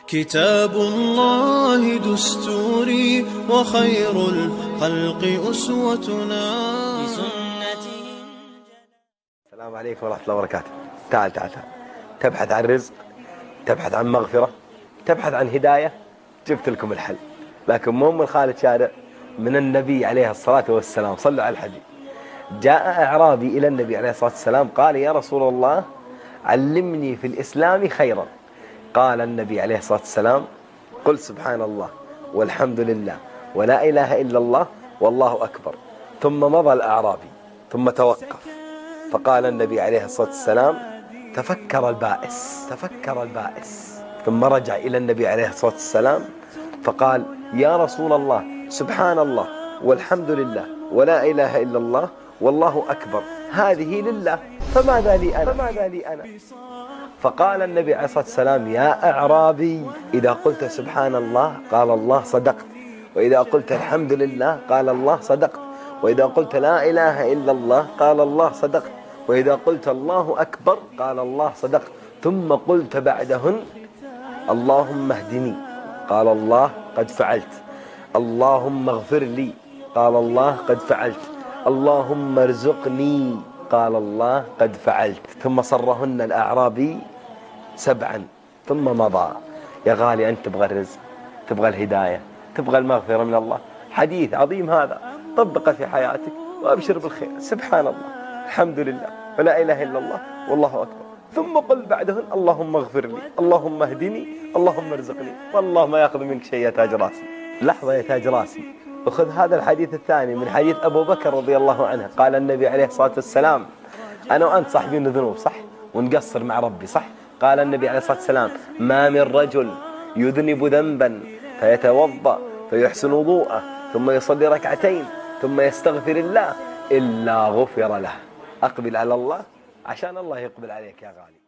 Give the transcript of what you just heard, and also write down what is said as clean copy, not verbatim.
كتاب الله دستوري وخير الخلق أسوتنا. السلام عليكم ورحمة الله وبركاته. تعال تعال تعال. تبحث عن رزق، تبحث عن مغفرة، تبحث عن هداية، جبت لكم الحل. لكن مو من خالد شارع، من النبي عليه الصلاة والسلام. صلوا على الحبيب. جاء أعرابي إلى النبي عليه الصلاة والسلام قال: يا رسول الله علمني في الإسلام خيرا. قال النبي عليه الصلاة والسلام: قل سبحان الله والحمد لله ولا إله إلا الله والله أكبر. ثم مضى الأعرابي ثم توقف، فقال النبي عليه الصلاة والسلام: تفكر البائس. ثم رجع إلى النبي عليه الصلاة والسلام فقال: يا رسول الله سبحان الله والحمد لله ولا إله إلا الله والله أكبر، هذه لله، فماذا لي أنا؟ فقال النبي عليه الصلاة والسلام: يا أعرابي، إذا قلت سبحان الله قال الله صدقت، وإذا قلت الحمد لله قال الله صدقت، وإذا قلت لا إله إلا الله قال الله صدقت، وإذا قلت الله أكبر قال الله صدقت، ثم قلت بعدهن: اللهم اهدني قال الله قد فعلت، اللهم اغفر لي قال الله قد فعلت، اللهم ارزقني قال الله قد فعلت. ثم صرهن الأعرابي 7 ثم مضى. يا غالي، أنت تبغى الرزق، تبغى الهداية، تبغى المغفرة من الله. حديث عظيم هذا، طبقه في حياتك وأبشر بالخير. سبحان الله، الحمد لله، ولا إله إلا الله والله أكبر. ثم قل بعدهن: اللهم اغفر لي، اللهم اهدني، اللهم ارزقني. والله ما يأخذ منك شيء يا تاج راسي. لحظة يا تاج راسي، أخذ هذا الحديث الثاني من حديث أبو بكر رضي الله عنه. قال النبي عليه الصلاة والسلام: أنا وأنت صاحبين ذنوب، صح؟ ونقصر مع ربي، صح؟ قال النبي عليه الصلاة والسلام: ما من رجل يذنب ذنبا فيتوضأ فيحسن وضوءه ثم يصلي ركعتين ثم يستغفر الله إلا غفر له. أقبل على الله عشان الله يقبل عليك يا غالي.